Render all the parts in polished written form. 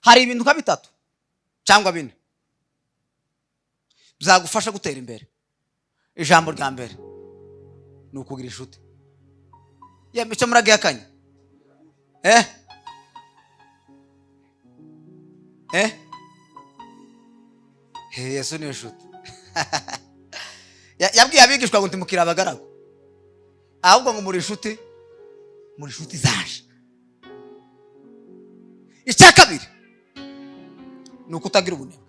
hari ibintu nka bitatu cyangwa bine bizagufasha gutera imbere. Ijambo rya mbere ni ukugira inshuti. Icyo muragihakanye? Yesu ni inshuti. Yabwiye abigishwa ngo ntimukire abagaragu, ahubwo ngo muri inshuti zaje. Icya kabiri ni ukutagira ubunebwe.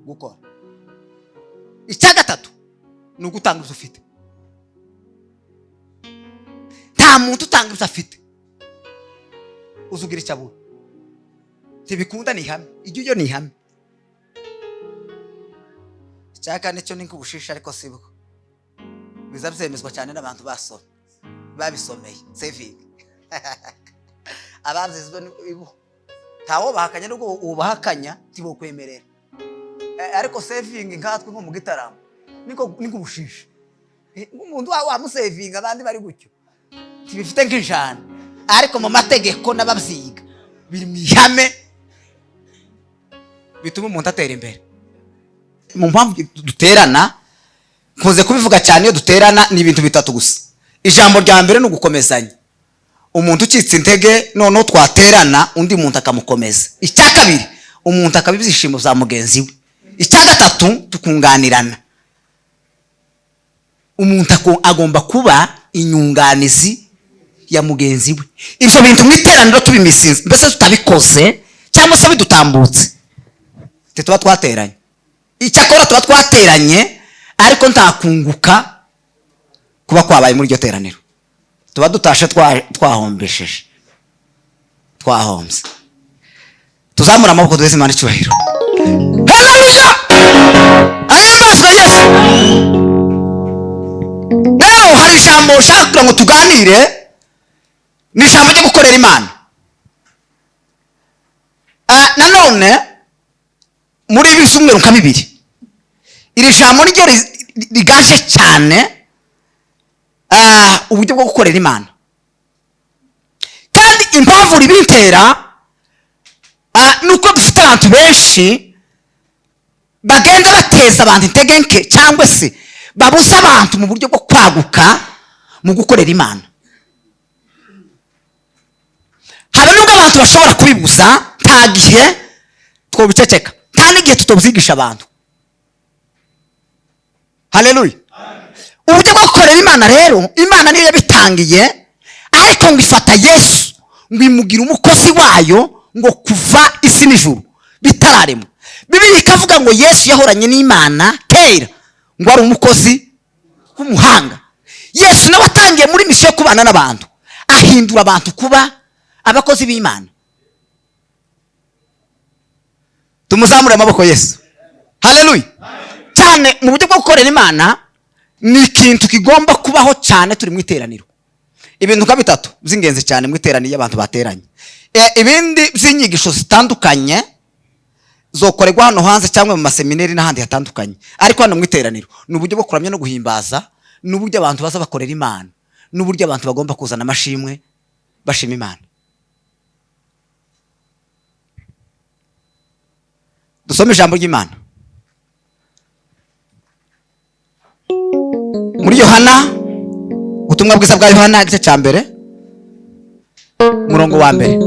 Gukora. Icya gatatu ni ugutanga ibyo ufite. Nta muntu utanga ibyo afite uzugira icyo abura. Tibikunda ni ihame, ijyo ni ihame. Icya kane cyo ni nk'ubushisha ariko sibuko biza byemezwa cyane n'abantu babisomeye saving. Abazizwe ibo tawo bahakanya n'ubwo ubahakanya tibo kwemerera, ariko saving nkatwe nko mu gitaramo niko ubushisha. Umuntu wa saving abandi bari gucyo tibifite nk'ijana, ariko mu mategeko n'ababyiga biri mu ihame bituma umuntu atera imbere. Mu mpamvu duterana nkoze kubivuga cyane, iyo duterana ni ibintu bitatu gusa. Ijambo rya mbere ni ugukomezanya. Umuntu ucitse intege noneho twaterana undi muntu akamukomeza. Icya kabiri umuntu akaba ibyishimo bya mugenzi we. Icya gatatu tukunganirana. Umuntu agomba kuba inyunganizi ya mugenzi we. Ibyo bintu mu iteraniro tubimisinze, mbese tutabikoze cyangwa se bidutambutse tuba twateranye. Icyakora tuba twateranye ariko ntakunguka kuba kwabaye muri iryo teraniro. Tuba dutashe twahombesheje, twahombye. Tuzamura amaboko duheze Imana icyubahiro. Haleluya! Ahimazwe Yesu. Rero hari ijambo ushaka kugira ngo tuganire, ni ijambo ryo gukorera Imana. Nanone muri ibi byumweru nka bibiri iri jambo niryo rigaje cyane uburyo bwo gukorera Imana. Kandi impamvu ribintera nuko dufite abantu benshi bagenda bateza abantu intege nke, cyangwa se babuza abantu mu buryo bwo kwaguka mu gukorera Imana. Habe nubwo abantu bashobora kubibuza, nta gihe twobiceceka, nta n'igihe tutobyigisha abantu. Haleluya! Uburyo bwo gukorera Imana rero, Imana niyo yabitangiye, ariko ngo ifata Yesu ngo imugira umukozi wayo, ngo kuva isi n'ijuru bitararemwa. Bibiliya ikavuga ngo Yesu yahoranye n'Imana kera, ngo ari umukozi w'umuhanga. Yesu nawe atangiye muri misiyo yo kubana n'abantu, ahindura abantu kuba abakozi b'Imana. Tumuzamure amaboko Yesu. Haleluya! Cyane mu buryo bwo gukorera Imana ni ikintu kigomba kubaho cyane turi mu iteraniro. Ibintu nka bitatu by'ingenzi cyane mu iteraniro y'abantu bateranye. Ibindi by'inyigisho zitandukanye zokorerwa hano hanze cyangwa mu maseminari n'ahandi hatandukanye, ariko hano mu iteraniro ni uburyo bwo kuramya no guhimbaza, n'uburyo abantu baza bakorera Imana, n'uburyo abantu bagomba kuzana amashimwe bashima Imana. Dusome ijambo ry'Imana muri Yohana, ubutumwa bwiza bwa Yohana igice cya mbere umurongo wa mbere.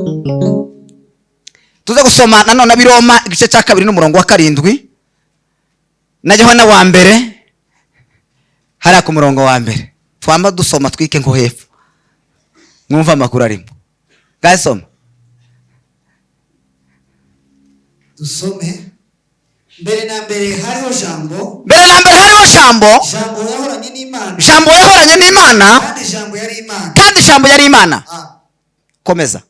Tuze gusoma nanone ab'Iroma igice cya kabiri n'umurongo wa 7, na Yohana wa mbere hariya ku murongo wa mbere. Twamba dusoma twike nko hepfo mwumva amakuru arimo. Gasoma dusome. Mbere na mbere hariho jambo, jambo yahoranye n'Imana, kandi jambo yari Imana. Komeza.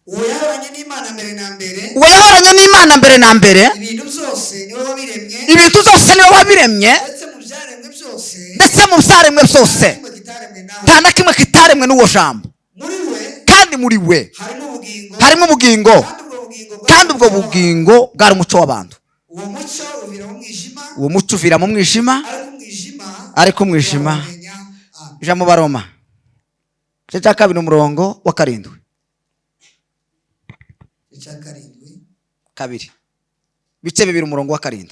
Uwo yahoranye n'Imana mbere na mbere, ibintu byose niwe wabiremye, ndetse mu byaremwe byose nta na kimwe kitaremwe n'uwo jambo. Kandi muri we harimo ubugingo, kandi ubwo bugingo bwari umuco w'abantu. Uwo muco uvira mu mwijima, ariko umwijima ija mu Baroma igice cya 2 umurongo wa 7. icya 7. 2 bice 2 umurongo wa 7.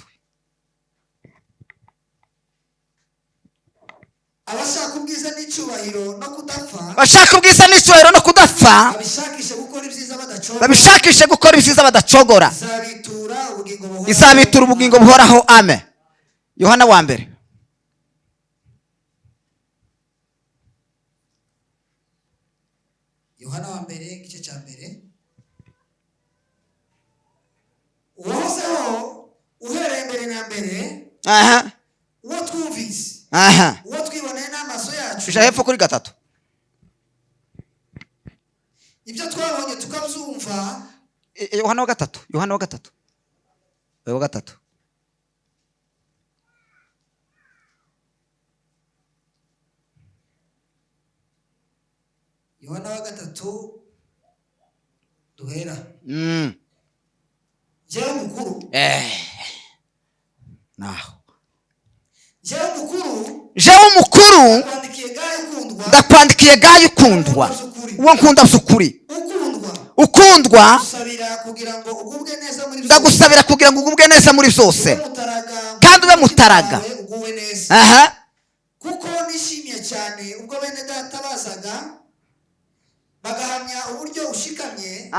abashaka ubwiza n'icyubahiro no kudapfa, bashaka ubwiza n'icyubahiro no kudapfa, babishakishe gukora ibyiza badacogora, babishakishe gukora ibyiza badacogora, izabitura ubugingo buhoraho. Amen. Yohana wa mbere igice cya 1. uwahozeho uhereye mbere na mbere, uwo twumvise, uwo twiboneye n'amaso yacu, ija hepfo kuri 3. ibyo twabonye tukabyumva. Yohana wa 3. Yohana wa 3. Yohana wa 3. Yohana wa 3 duhera. Jewe mukuru. Naho. Jewe mukuru ndakwandikiye Gayo ukundwa. Uwo nkunda by'ukuri. Ukundwa. Ndagusabira kugira ngo ugubwe neza muri byose. Kandi ube mutaraga. Kuko nishimiye cyane ubwo bene data bazaga bagahamya uburyo ushikamye.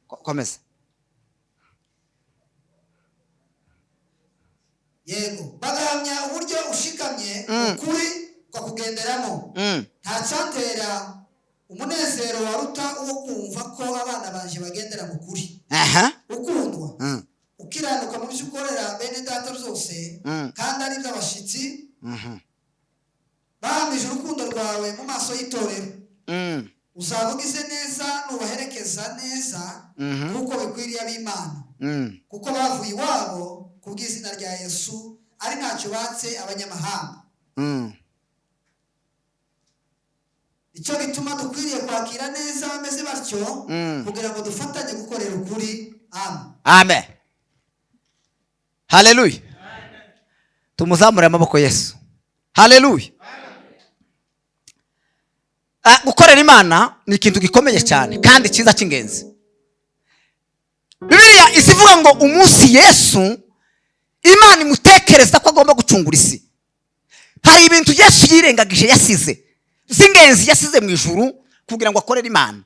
Komeza. Yego, bagahamya uburyo ushikamye ukuri kwa kugenderamo. Nta cyantera umunezero waruta uwo kumva ko abana banje bagendera mu kuri. Ukundwa. Ukiranuka mu byo ukorera bene data byose, kandi ari by'abashitsi. Bahamije urukundo rwawe mu maso y'itorero. Uzavugize neza nubaherekeza neza, kuko bikwiriye ab'Imana. Kuko bavuye iwabo kubw'izina rya Yesu, ari ntacyo batse abanyamahanga. Icyo gituma dukwiriye kwakira neza bameze batyo, kugira ngo dufatanye gukorera ukuri. Amen. Haleluya. Tumuzamure amaboko Yesu. Haleluya. Gukorera Imana ni ikintu gikomeye cyane kandi cyiza cy'ingenzi. Bibiliya isivuga ngo umunsi Yesu Imana imutekereza ko agomba gucungura isi. Hari ibintu Yesu yirengagije yasize z'ingenzi yasize mu ijuru kugira ngo akorere Imana.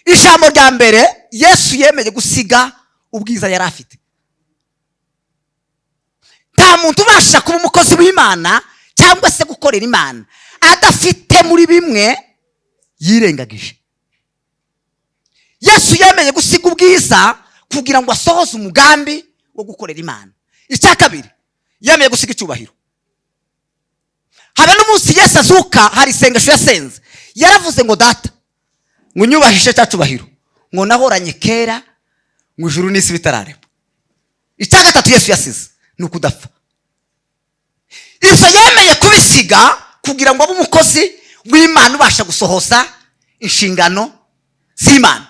Ijambo rya mbere, Yesu yemeye gusiga ubwiza yari afite. Nta muntu ubasha kuba umukozi w'Imana cyangwa se gukorera Imana adafite muri bimwe yirengagije. Yesu yemeye gusiga ubwiza kugira ngo asohoze umugambi wo gukorera Imana. Icya kabiri, yemeye gusiga icyubahiro. Habe n'umunsi Yesu azuka hari isengesho yasenze. Yaravuze ngo data, ngo nyubahishe cya cyubahiro, ngo nahoranye kera mu ijuru n'isi bitararema. Icya gatatu Yesu yasize ni ukudapfa. Ibyo yemeye kubisiga kugira ngo abe umukozi w'Imana ubasha gusohoza inshingano z'Imana.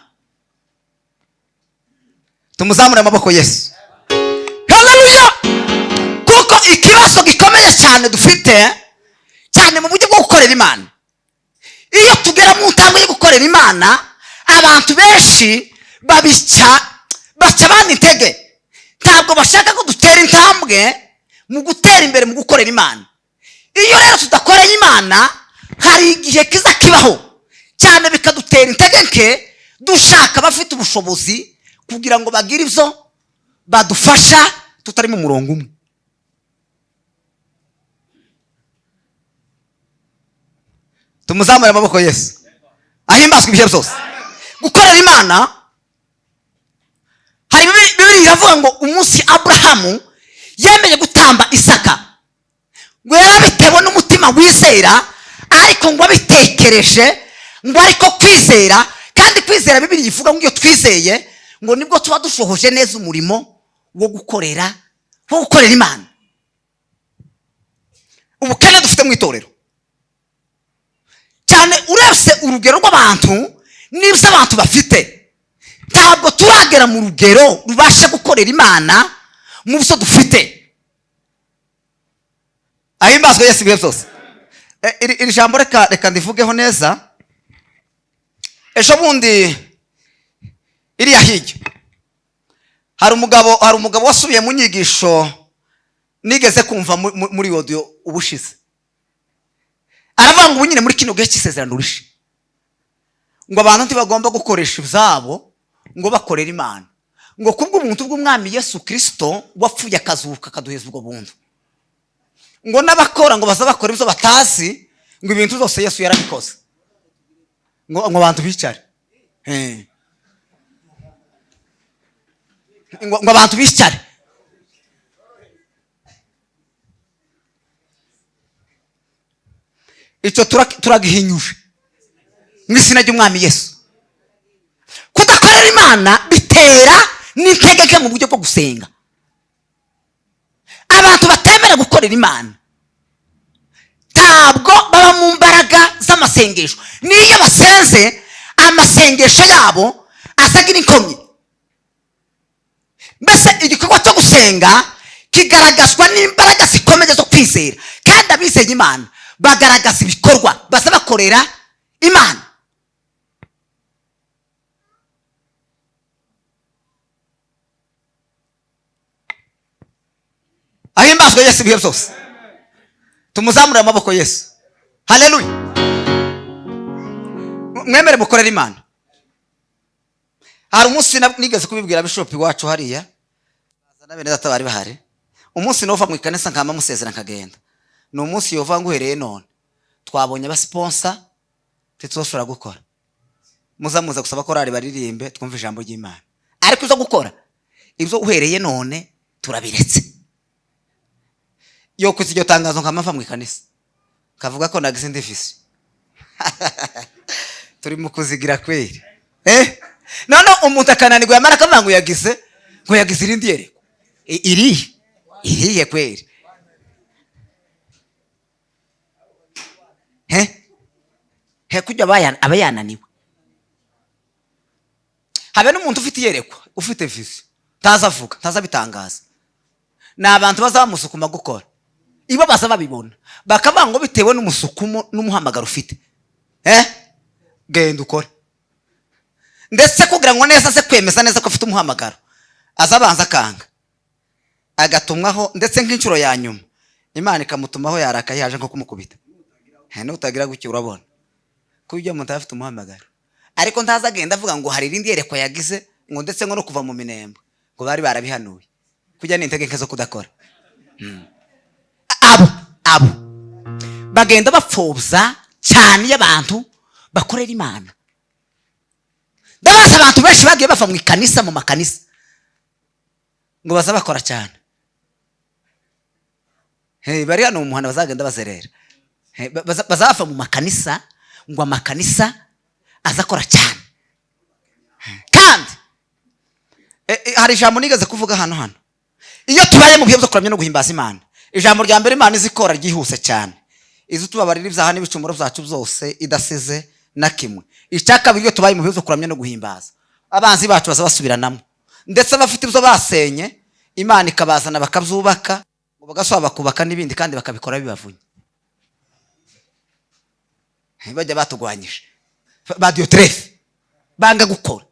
Tumuzamure amaboko Yesu. Haleluya. Kuko ikibazo gikomeye cyane dufite cyane mu buryo bwo gukorera Imana, iyo tugera mu ntango yo gukorera Imana, abantu benshi baca abandi intege. Ntabwo bashaka ko dutera intambwe mu gutera imbere mu gukorera Imana. Iyo rero tudakoreye Imana, hari igihe kiza kibaho cyane bikadutera intege nke, dushaka abafite ubushobozi kugira ngo bagire ibyo badufasha tutari mu murongo umwe. Tumuzamure amaboko Yesu. Ahimbazwe ibihe byose. Gukorera Imana, hari Bibiliya iravuga ngo umunsi Aburahamu yemeye gutamba Isaka, ngo yarabitewe n'umutima wizera, ariko ngo abitekereje ngo ariko kwizera, kandi kwizera Bibiliya ivuga ngo iyo twizeye ngo nibwo tuba dushohoje neza umurimo wo gukorera Imana. Ubukene dufite mu itorero cyane, urebye urugero rw'abantu n'ibyo abantu bafite, ntabwo turagera mu rugero rubasha gukorera Imana mu byo dufite. ahimbazwe Yesu ibihe byose. Iri jambo reka ndivugeho neza. Ejo bundi iriya hirya hari umugabo wasubiye mu nyigisho nigeze kumva muri audio ubushize. Aravuga ngo nyine muri kino gihe cy'isezerano rishe ngo abantu ntibagomba gukoresha ibyabo ngo bakorera Imana, ngo kubwo umuntu bw'umwami Yesu Kristo wapfuye akazuka akaduheza ubwo buntu, ngo n'abakora ngo baza bakora ibyo batazi, ngo ibintu byose Yesu yarabikoze, ngo abantu bicare ngo abantu bicare. Icyo turagihinyuje mu izina ry'umwami Yesu. Kudakorera Imana bitera n'intege nke mu buryo bwo gusenga. Abantu batemera gukorera Imana ntabwo baba mu mbaraga z'amasengesho. Niyo basenze amasengesho yabo asagira inkomyi. Mbese igikorwa cyo gusenga kigaragazwa n'imbaraga zikomeye zo kwizera, kandi abizeye Imana bagaragaza ibikorwa baza bakorera Imana. Ahimbazwe Yesu ibihe byose. Tumuzamure amaboko Yesu. Haleluya. Mwemere mukorera Imana. Hari umunsi nigeze kubibwira bishop wacu hariya, bazana bene data bari bahari. Umunsi nova mu ikanisa nkama musezera nkagenda. Ni umunsi yova nguhereye none twabonye aba sponsor titoshora gukora. Muza gusaba ko rari baririmbe twumva ijambo ry'Imana. Ariko uzo gukora ibyo uhereye none turabiretse. Yo kuzijyo tangazo nkama mu ikanisa kavuga ko nagize ndefisi. Turi mu kuzigira kweri. None umuntu akananirwa yamara akavuga ngo yagize irindi yereko. Iriye kweri. Kujya abayananiwe. Habe n'umuntu ufite yerekwa, ufite visi, tazavuga, tazabitangaza. Na abantu bazamusukuma gukora. Ibo baza babibona. Bakavuga ngo bitewe n'umusukumo n'umuhamagaro ufite. Genda ukore. Ndetse kugira ngo neza se kwemeza neza ko afite umuhamagaro, azabanza kanga agatumwaho, ndetse nk'inshuro ya nyuma Imana ikamutumaho yaraka yaje nko kumukubita. Utagira guki urabona ko ibyo umuntu afite umuhamagaro, ariko ntazagenda avuga ngo hari irindi yerekwa yagize, ngo ndetse ngo no kuva mu minembo ngo bari barabihanuye kujya n'intege nke zo kudakora. Abo bagenda bapfobya cyane y'abantu bakorera Imana. Ndabaza abantu benshi bagiye bava mu ikanisa, mu makanisa ngo baza bakora cyane. Bari hano umuhanda bazagenda bazerera. Bazafa mu makanisa ngo amakanisa azakora cyane. Kandi hari ijambo nigeze kuvuga hano. Iyo tubaye mu bihe byo kuramya no guhimbaza Imana, ijambo rya mbere Imana izikora ryihuse cyane. Izo tubabarira ibyaha n'ibicumuro byacu byose idasize na kimwe. Icyakabiri iyo tubaye mu bihe byo kuramya no guhimbaza, abanzi bacu baza basubiranamo, ndetse bafite ibyo basenye Imana ikabazana bakabyubaka, ngo bagasaba bakubaka n'ibindi kandi bakabikora bibavunye. Bajya batugwanyije ba Diotrefe banga gukora.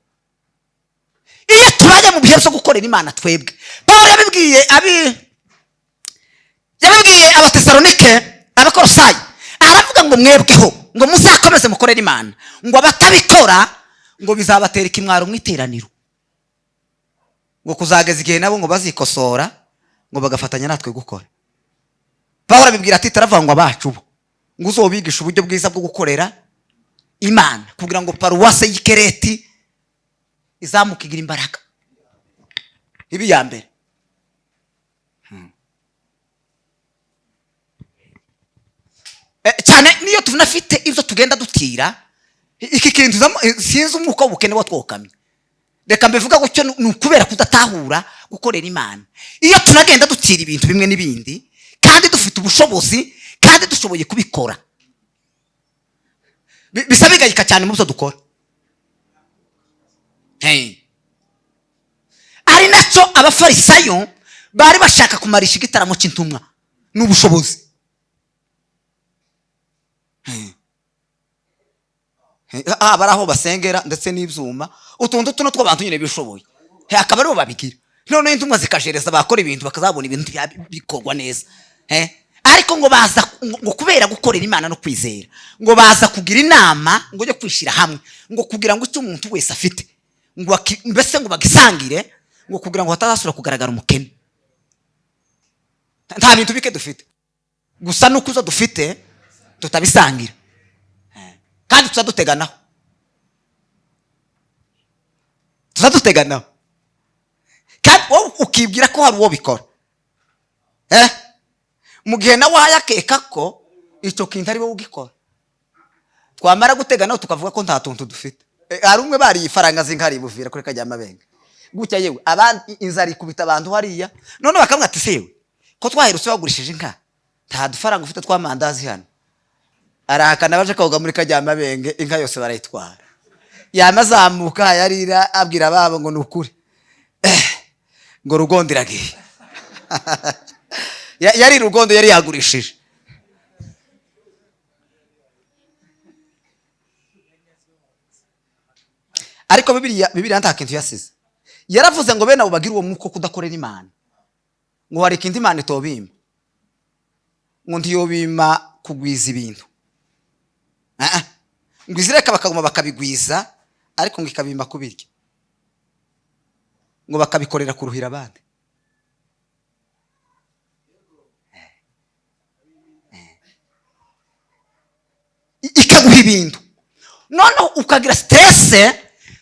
Iyo tubaye mu bihe byo gukorera Imana twebwe, Paul yabibwiye Abatesalonike, Abakolosayi, aravuga ngo mwebweho ngo muzakomeze mukorera Imana, ngo abatabikora ngo bizabatera ikimwaro mu iteraniro, ngo kuzageza igihe nabo ngo bazikosora ngo bagafatanya natwe gukora. Paul abibwira ati taravuga ngo abacu bo ngo uzobigisha uburyo bwiza bwo gukorera Imana kugira ngo paruwase y'Ikereti izamukigira imbaraga. Ibi ya mbere. Cyane niyo tunafite ibyo tugenda dutira, iki kintu sinzi umwuka w'ubukene watwokamye. Reka mbivuga gutyo ni ukubera kudatahura gukorera Imana. Iyo tunagenda dutira ibintu bimwe n'ibindi kandi dufite ubushobozi kandi dushoboye kubikora, bisa bigayika cyane mu byo dukora. Ari nacyo abafarisayo bari bashaka kumarisha igitaramo cy'intumwa n'ubushobozi. bari aho basengera ndetse n'ibyuma utuntu tuno tw'abantu nyine bishoboye akaba aribo babigira noneho intumwa zikajereza bakora ibintu bakazabona ibintu bikorwa neza ariko ngo baza ngo kubera gukorera Imana no kwizera ngo baza kugira inama ngo yo kwishira hamwe ngo kugira ngo icyo umuntu wese afite ngo mbese ngo bagisangire ngo kugira ngo hatazasura kugaragara umukene. Nta bintu bike dufite gusa nuko uzo dufite tutabisangira kandi tuzaduteganaho kandi wowe ukibwira ko hari uwo bikora mu gihe nawe hayakeka ko icyo kintu ari wowe ugikora. Twamara guteganaho tukavuga ko nta tuntu dufite. Hari umwe bari ifaranga zinkari buvira kuri Kajyamabenge gutya yewe abandi inzara ikubita abantu hariya none bakamwe ati sewe ko twaherutse bagurishije inka nta dufaranga ufite twamandazi hano arahakana baje koga muri Kajyamabenge inka yose barayitwara yamazamuka yarira abwira babo ngo nukuri ngo Rugondo iragiye yari Rugondo yari yagurishije. Ariko Bibiliya nta kintu yasize yaravuze ngo bene abo bagira uwo mwuko kudakorera Imana ngo hari ikindi Imana itobima ngo ntiyobima kugwiza ibintu ngo izireka bakaguma bakabigwiza ariko ngo ikabima kubirya ngo bakabikorera kuruhira abandi. Ikaguha ibintu noneho ukagira stress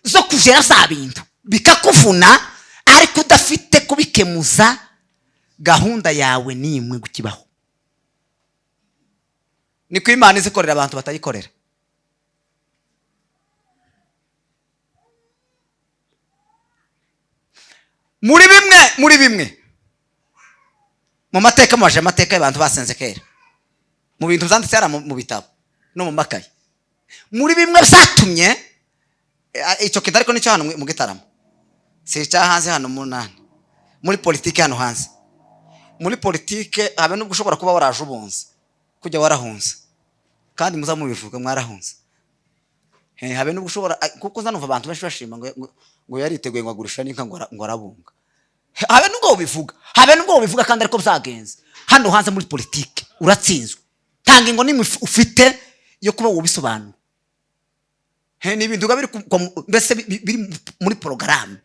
zo kujera za bintu bikakuvuna ariko udafite kubikemuza gahunda yawe nimwe gukibaho. Niko Imana izikorera abantu batayikorera. muri bimwe mu mateka maje amateka y'abantu basenze kera mu bintu byanditse yara mu bitabo no mu makaye muri bimwe byatumye icyo kintu ariko nicyo hano mu Gitaramo si cya hanze hano muri politike hano hanze muri politike habe nubwo ushobora kuba waraje ubunze kujya warahunze kandi muza mubivuga mwarahunze habe nubwo ushobora kuko zanumva abantu benshi bashima ngo yariteguye ngo agurisha n'inka ngo arabunga habe nubwo ubivuga kandi ariko byagenze hano hanze muri politike uratsinzwe tanga ngo nimwe ufite yo kuba ubisobanura n'ibintu biri mbese biri muri porogaramu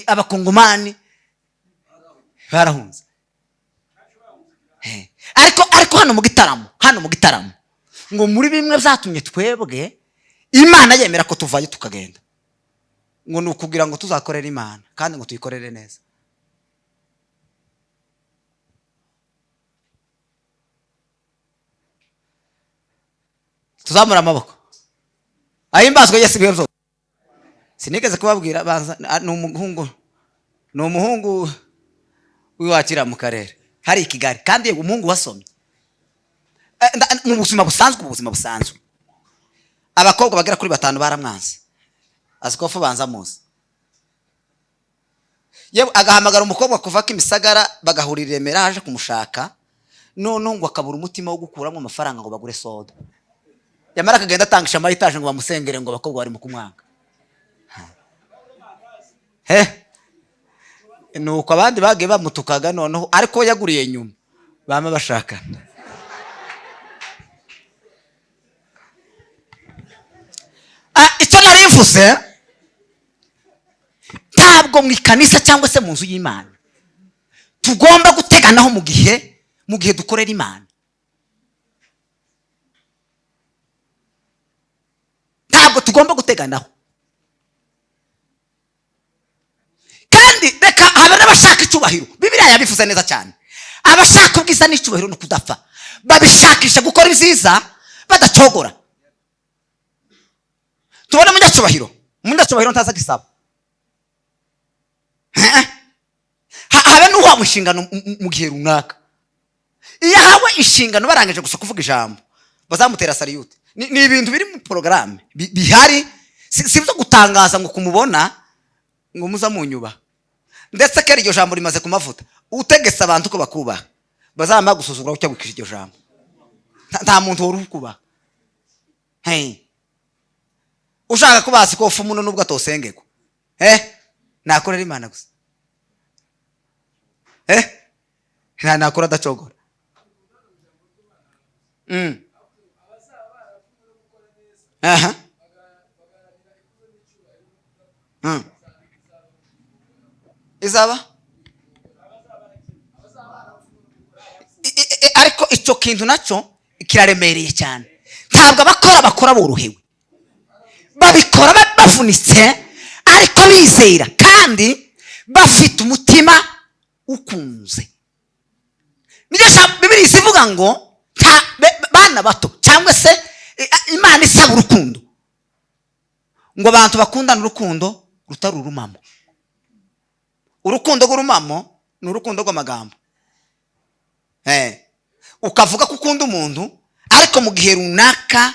abakongomani barahunze ariko hano mu Gitaramo ngo muri bimwe byatumye twebwe Imana yemera ko tuvayo tukagenda ngo nukugira ngo tuzakorera Imana kandi ngo tuyikorere neza. Tuzamura amaboko ahimbazwe Yesu byo sinigeze kubabwira banza ni umuhungu wiwakira mu karere hari i Kigali kandi umuhungu wasomye mu buzima busanzwe abakobwa bagera kuri 5 baramwanze azikofu banza muzi yewe agahamagara umukobwa kuva Kimisagara bagahurira Remera haje kumushaka none ngo akabura umutima wo gukuramo amafaranga ngo bagure soda yamara kagenda atangisha amayitaje ngo bamusengere ngo abakobwa bari mu kumwanga nuko abandi bagiye bamutukaga noneho ariko yaguriye nyuma bama bashakana. Icyo nari mvuze ntabwo mu ikanisa cyangwa se mu nzu y'Imana tugomba guteganaho mu gihe dukorera Imana. Ntabwo tugomba guteganaho kandi reka habe n'abashaka icyubahiro. Bibiliya yabivuze neza cyane, abashaka ubwiza n'icyubahiro no kudapfa babishakisha gukora ibyiza badacogora. Tubona umunyacyubahiro ntaza gisaba habe n'uwa mushingano mu gihe runaka. Iyo hawe inshingano barangije gusa kuvuga ijambo bazamutera salute. Ni ibintu biri mu porogaramu bihari, si byo gutangaza ngo kumubona ngo muza munyuba. Ndetse kera iryo jambo rimaze kumavuta utegetse abantu ko bakubaha bazama gusuzugura cyangwa kwikisha iryo jambo. Nta muntu wari ukubaha ushaka kuba sikofu umuno nubwo atosengeko nakorera Imana gusa nakora adacogora. Aha. Izaba ariko icyo kintu nacyo kiraremereye cyane. Ntabwo abakora bakora borohewe, babikora bavunitse ariko bizera kandi bafite umutima ukunze. Nibyo Bibiliya ivuga ngo bana bato cyangwa se Imana isaba urukundo, ngo abantu bakundana urukundo rutari urumamo. Urukundo rw'urumamo ni urukundo rw'amagambo. Ukavuga ko ukunda umuntu ariko mu gihe runaka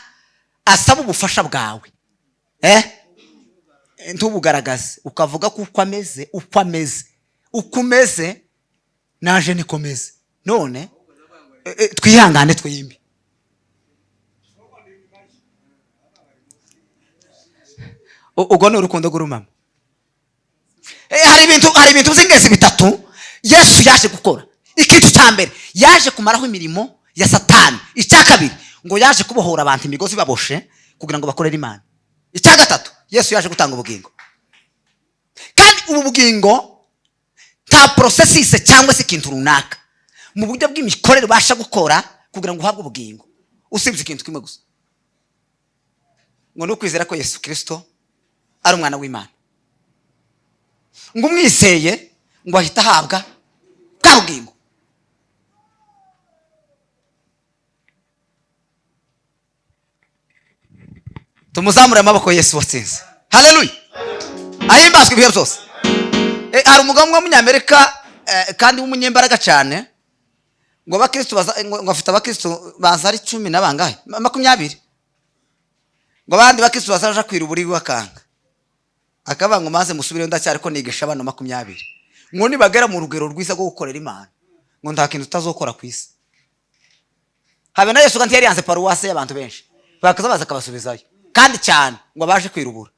asaba ubufasha bwawe ntubugaragaze, ukavuga ko uko ameze naje nikomeze. None twihangane twimbi. Ubwo ni urukundo rw'urumamo. Hari ibintu by'ingenzi bitatu Yesu yaje gukora. Ikintu cya mbere, yaje kumaraho imirimo ya Satani. Icya kabiri, ngo yaje kubohora abantu imigozi baboshe kugira ngo bakorere Imana. Icya gatatu, Yesu yaje gutanga ubugingo. Kandi ubu bugingo nta processes cyangwa se ikintu runaka, mu buryo bw'imikorere basha gukora kugira ngo uhabwe ubugingo, usibye ikintu kimwe gusa, ngo no kwizera ko Yesu Kristo ari umwana w'Imana. Ngo umwiseye ngo ahita ahabwa bwa bugingo. Tumuzamure amaboko Yesu watsinze. Haleluya. Ahimbazwe ibihe byose. Hari umugabo w'umunyamerika kandi w'umunyembaraga cyane, ngo abakristo ngo afite abakristo baza ari 10 nabangahe 20, ngo abandi bakristo bazaje kwira uburi wakanga akaba ngo maze musubire ndacyari ko nigisha abana 20, ngo nibagera mu rugero rwiza rwo gukorera Imana, ngo nta kintu utazokora ku isi. Habe na Yesu kandi yari yanze paruwase y'abantu benshi, bakaza baza kabasubizayo kandi cyane ngo abaje kwirubura.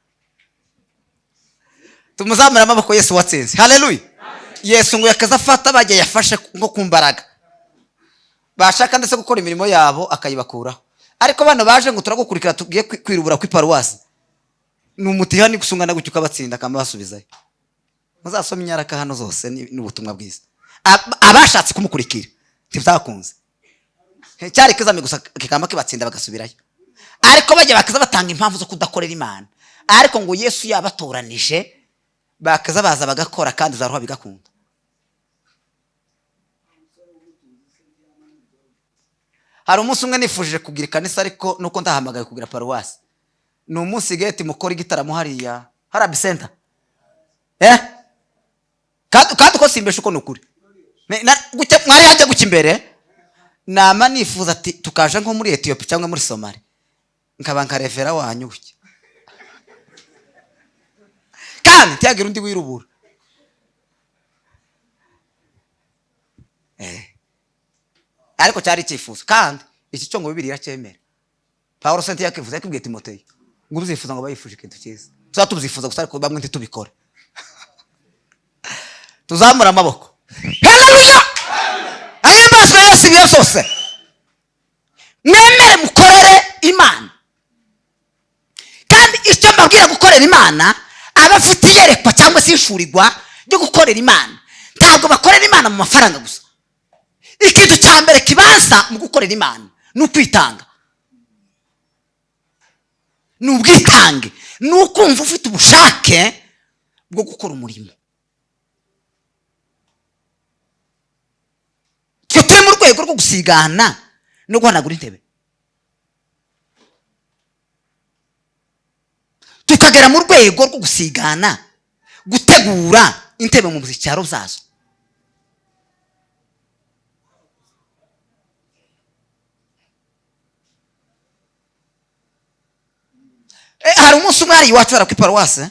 Tumuzamura amaboko Yesu watsinze. Haleluya. Yesu ngo yakaza afata bagiye yafashe ngo kumbaraga bashaka ndetse gukora imirimo yabo akayibakuraho. Ariko bano baje ngo turagukurikira tugiye kwirubura ku paruwase, n'umutiha ni gusungana gucyo kabatsinda kamabasubizayo. Muzasoma inyaraka hano zose n'ubutumwa bwiza. Abashatse kumukurikira ntibyakunze, cyari kizame gusa kikamba kibatsinda bagasubirayo. Ariko bajye bakaza batanga impamvu zo kudakorera Imana, ariko ngo Yesu yabatoranije bakaza baza bagakora kandi zaruha bigakunda. Hari umunsi umwe nifujije kugira kanisa ariko nuko ndahamagaye kugira paruwasi. Ni umunsi geti mukora igitaramo hariya Harabi Center. Kandi ko simbeshe uko nukuri. Mwari yaje guca imbere nama nifuza ati tukaje nko muri Ethiopia cyangwa muri Somalia, nkaba nkarevera wanyu gutya. Kandi tiyagira undi wirubura. Ariko cyari cyifuzo kandi iki cyo ngo Bibiliya cyemera. Paulo senti yakivuze yakibwiye Timoteyo ngo uzifuza ngo bayifuje ikintu cyiza. Tuzatuzifuza gusa ariko bamwe ntitubikore. Tuzamura amaboko. Haleluya. Ahimbazwe Yesu ibihe byose. Mwemere mukorere Imana. Kandi icyo mbabwira gukorera Imana, abafite iyerekwa cyangwa se ishurirwa ryo gukorera Imana, ntabwo bakorera Imana mu mafaranga gusa. Ikintu cya mbere kibanza mu gukorera Imana ni ukwitanga, ni ubwitange, ni ukumva ufite ubushake bwo gukora umurimo. Twe turi mu rwego rwo gusigana no guhanagura intebe, tukagera mu rwego rwo gusigana gutegura intebe mu cyaro zazo. Hari umunsi umwe hari iwacu ku paruwase,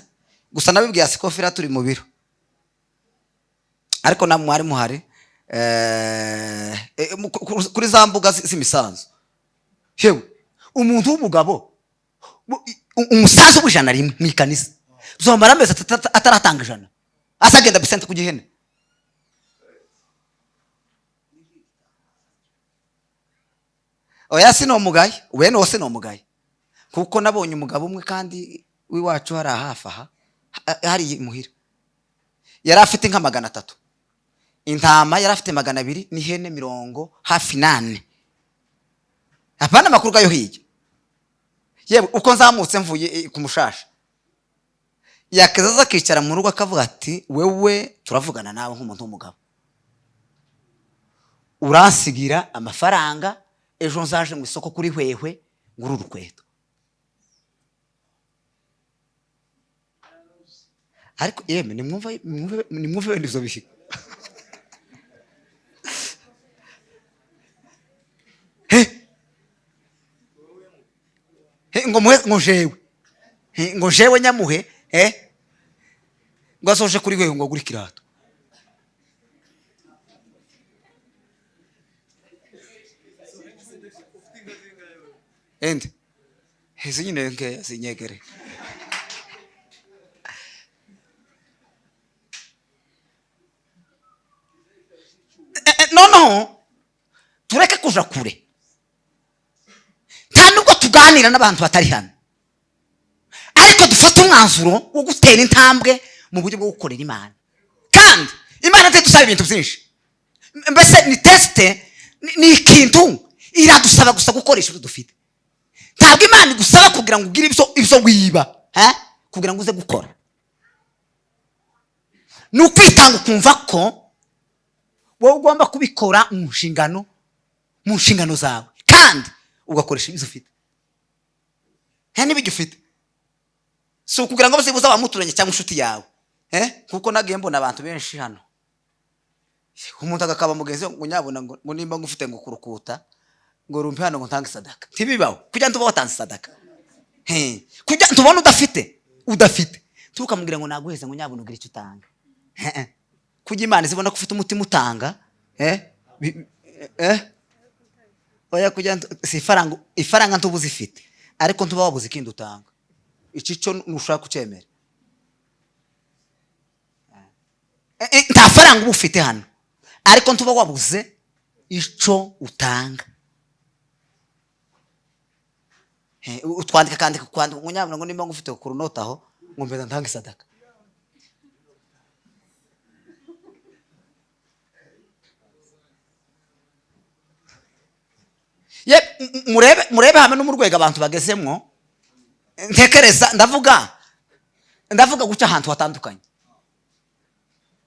gusa nabibwiye Asikofira turi mu biro, ariko namwe mwari muhari kuri za mbuga z'imisanzu. Hewe umuntu w'umugabo umusaza w'ijana rimwe mu ikanisa uzomara amezi ataratanga ijana asagenda bisente ku gihene. Oya sinomugaye, we no sinomugaye, kuko nabonye umugabo umwe kandi w'iwacu hari hafi aha hari muhira yari afite nka 300, intama yari afite 200 n'ihene 8 apana amakuru gayo hirya. Yewe uko nzamutse mvuye ku mushasha yakazaza kicara mu rugo akavuga ati wewe turavugana nawe nk'umuntu w'umugabo, uransigira amafaranga ejo nzaje mu isoko kuri hwehwe nguru urukweto. Ariko yeme nimwumve ndizo bishika. ngo jewe nyamuhe ngo asoje kuri hwehwe ngo guri kirato. Ende hezi nyine nke zinyegere. No tureke kuja kure, nta nubwo tuganira n'abantu batari hano, ariko dufata umwanzuro wo gutera intambwe mu buryo bwo gukorera Imana. Kandi Imana ntidusaba ibintu byinshi, mbese ni teste, ni ikintu iradusaba gusa gukoresha ibyo dufite. Ntabwo Imana igusaba kugira ngo ugire ibyo wiba kugira ngo uze gukora. Ni ukwitanga ukumva ko wowe ugomba kubikora mu nshingano zawe, kandi ugakoresha ibyo ufite. N'ibyo ufite si ukugira ngo bose bamuturanye cyangwa inshuti yawe, kuko nagiye mbona abantu benshi hano umuntu agakaba mugenzi ngo nyabona ngo nimba ngufite ngo kurukuta ngo rumpe hano ngo ntange sadaka. Ntibibaho kujya ntuba watanze sadaka, kujya ntubona udafite tukamubwira ngo naguheze ngo nyabona ugire icyo utanga. Kujya Imana zibona ko ufite umutima utanga, oya kujya si ifaranga ntubuze ifite, ariko ntuba wabuze ikindi utanga. Iki cyo nushaka kucemera, nta faranga uba ufite hano, ariko ntuba wabuze ico utanga. Utwandika ngo nyabona ngo nimba ngufite ku runota aho ngo mbeza ntange sadaka. Murebe hamwe no mu rwego abantu bagezemwo. Ntekereza ndavuga guca ahantu hatandukanye,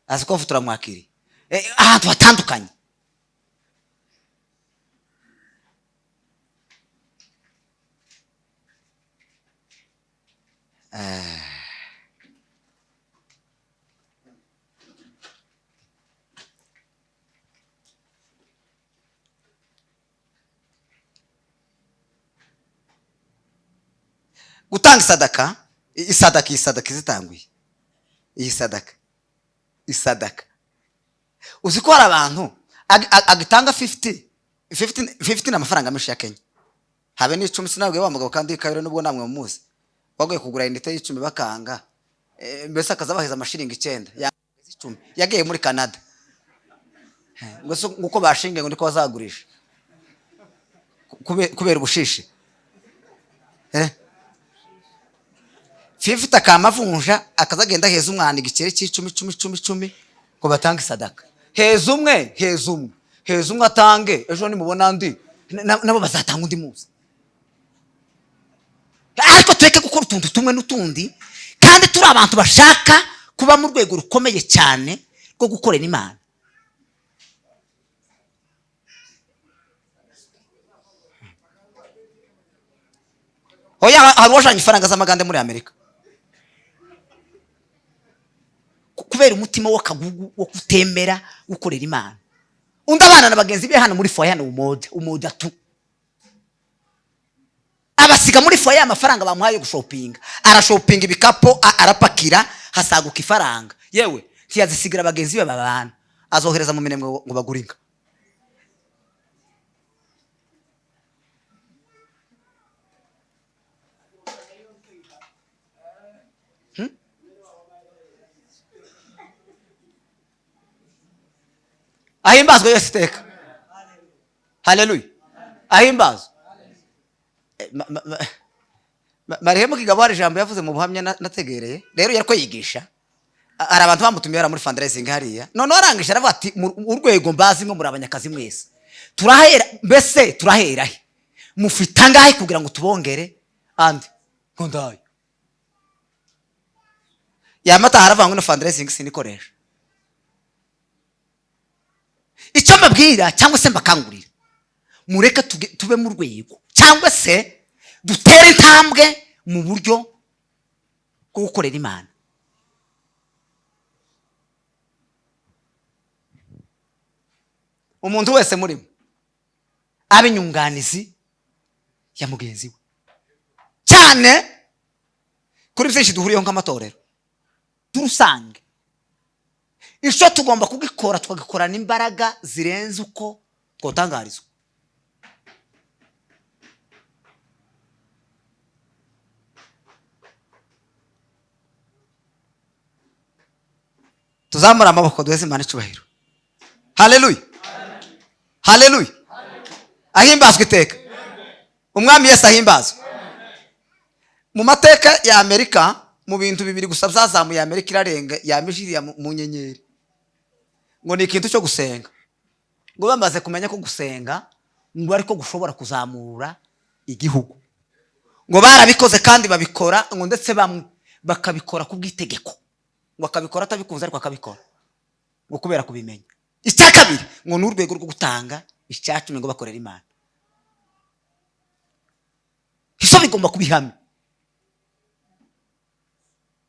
azi ko turamwakiriye ahantu hatandukanye. Gutanga isadaka izitanguye, isadaka uzi ko hari abantu agitanga 50 n'amafaranga menshi ya Kenya. Habe ni 10 sinabwe bamugabo kandi kabiro nubwo namwe muzi bagoye kugura inite y'10 bakanga, mbese akaza baheza amashiringi 9 ya 10 yagiye muri Canada, nguko bashinge ngo ndiko bazagurisha kubera ubushishi. 50 akamavunja akazagenda heza umwana igicere c'10 ngo batange sadaka. Heza umwe atange, ejo nimubona ndi nabo bazatanga undi munsi. Ariko tureke gukora utuntu tumwe n'utundi, kandi turi abantu bashaka kuba mu rwego rukomeye cyane rwo gukorera Imana. Oya hari wajanye ifaranga z'amagande muri Amerika kubera umutima w'akagugu wo kutemera gukorera Imana. Undi abana na bagenzi be hano muri foya hano umoja tu abasiga muri foya amafaranga bamuhaye gushopinga, arashopinga ibikapo arapakira hasaguka ifaranga. Yewe ntiyazisigira bagenzi be babana, azohereza mu minembwe ngo baguringa. ahimbazwe Yesu iteka. Haleluya. Ahimbazwe. Marihemu Kigabo hari ijambo yavuze mu buhamya nategereye. Rero yariko yigisha. Hari abantu bamutumiye muri fundraising hariya. None arangije aravuga ati urwego mbazi mwe muri abanyakazi mwese. Turahera mbese turahera he? Mufita ngahe kugira ngo tubongere andi ngo ndaye. Yamata haravanga no fundraising sinikoresha. Icyo mabwira cyangwa se mbakangurira. Mureke tube mu rwego cyangwa se dutere intambwe mu buryo bwo gukorera Imana. Umuntu wese muri abinyunganizi ya mugenzi we cyane kuri byinshi duhuriyeho nk'amatorero turusange. Icyo tugomba kugikora tukagikorana imbaraga zirenze uko twotangarizwa. Tuzamura amaboko duheze Imana icyubahiro. Haleluya. Haleluya. Ahimbazwe iteka. Umwami Yesu ahimbazwe. Mu mateka ya Amerika mu bintu bibiri gusa byazamuye Amerika irarenga yamijiriya mu nyenyeri. Ngo ni ikintu cyo gusenga. Ngo bamaze kumenya ko gusenga ngo ariko gushobora kuzamura igihugu. Ngo barabikoze kandi babikora ngo ndetse bamwe bakabikora ku bw'itegeko. Ngo akabikora atabikunze ariko akabikora. Ngo kubera kubimenya. Icya kabiri ngo ni urwego rwo gutanga icyacu ngo bakorera Imana. Iso bigomba kubihame.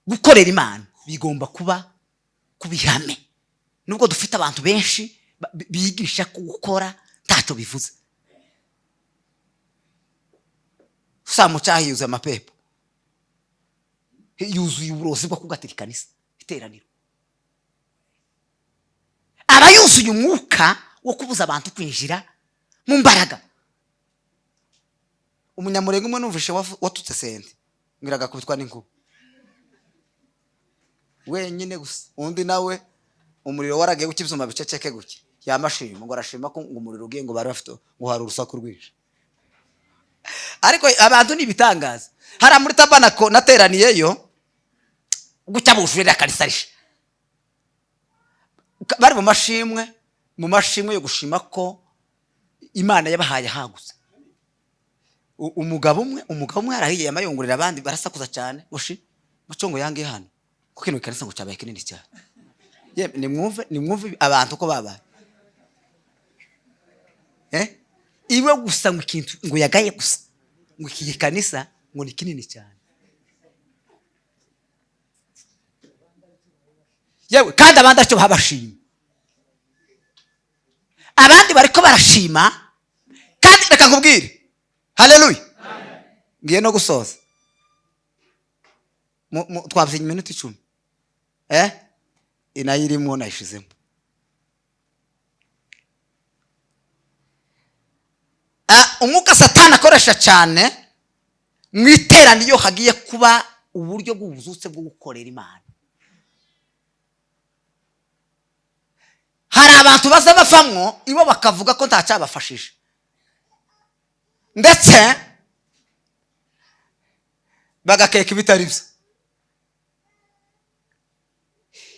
Gukorera Imana bigomba kuba kubihame. Nubwo dufite abantu benshi bigisha gukora ntacyo bivuze. Samucahi yuzuye amapepo. Yuzuye uburozi bwo kugatira ikanisa iteraniro. Abayuzuye umwuka wo kubuza abantu kwinjira mu mbaraga. Umunyamurenge umwe numvishe watutse sente ngiraga kubitwa n'inkuba wenyine gusa. Undi nawe umuriro waragiye gukibyuma biceceke guke yamashima ngo arashima ko umuriro ugiye ngo bari bafite ngo hari urusaku rwinshi. Ariko abantu nibitangaza hari muri tabanako nateraniyeyo gucya bushurira karisarisha bari mu mashimwe yo gushima ko Imana yabahaye hagutse. Umugabo umwe arahiye yamayungurira abandi barasakuza cyane mushi mucongo yange hano kuko ino kanisa ngo cyabaye kinini cyane. Ye nimwumve abantu ko baba iwe gusa ngo ikintu ngo yagaye gusa ngo iki kanisa ngo ni kinini cyane. Yewe kandi abandi acyo babashima. Abandi bariko barashima kandi reka nkubwire. Haleluya. Ngiye no gusoza. Twabye iminota 10. Inayirimo nayishizemo. Umwuka Satani akoresha cyane mu iteraniro hagiye kuba uburyo bw'ubuzutse bwo gukorera Imana. Hari abantu baza bavamwo ibo bakavuga ko ntacyabafashije. Ndetse bagakeka ibitari byo.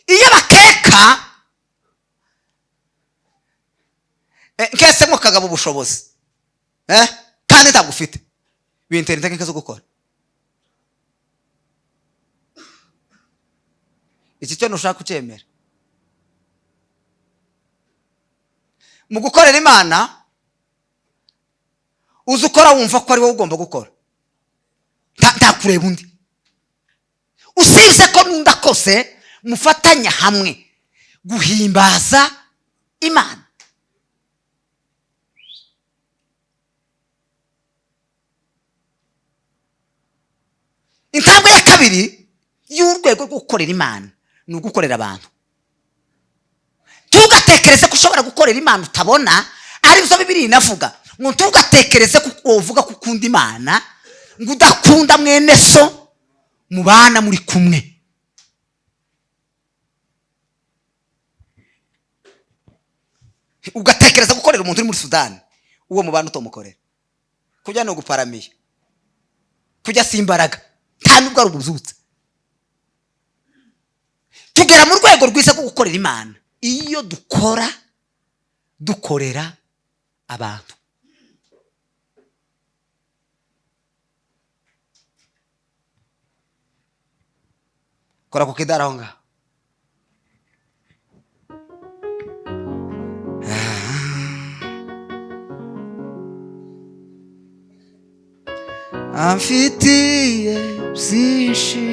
Iyo bakeka nkese mo kagabo ubushobozi kandi ntagufite binterinze nk'ikazo gukora iki cyo nushaka kucyemera. Mu gukorera Imana uzukora wumva ko ari wowe ugomba gukora nta kureba undi usibye ko nunda kose mufatanya hamwe guhimbaza Imana. Intambwe ya kabiri y'urwego rwo gukorera Imana ni ugukorera abantu. Tugatekereze ko ushobora gukorera Imana utabona ari byo Bibiliya inavuga ngo tugatekereze ko uvuga ko ukunda Imana ngo udakunda mwene so mubana muri kumwe. ugatekereza gukorera umuntu uri muri Sudani, uwo mubana utomukorera. Kujya no guparamiye, kujya si imbaraga, nta nubwo ari ububyutse. Tugera mu rwego rwiza rwo gukorera Imana iyo dukorera abantu. Kora kukidara aho ngaho. Amfitiye byinshi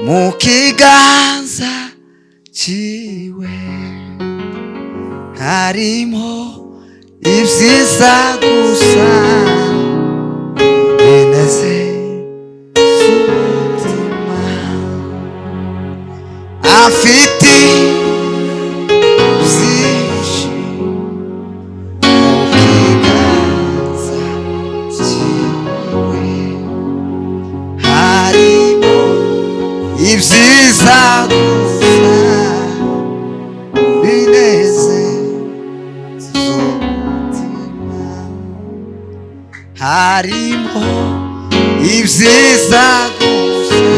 mu kiganza cyiwe, harimo ibyiza gusa, ineze z'umutima. Amfitiye byinshi mu kiganza cyiwe, harimo ibyiza gusa, bineze z'umutima. Harimo ibyiza gusa,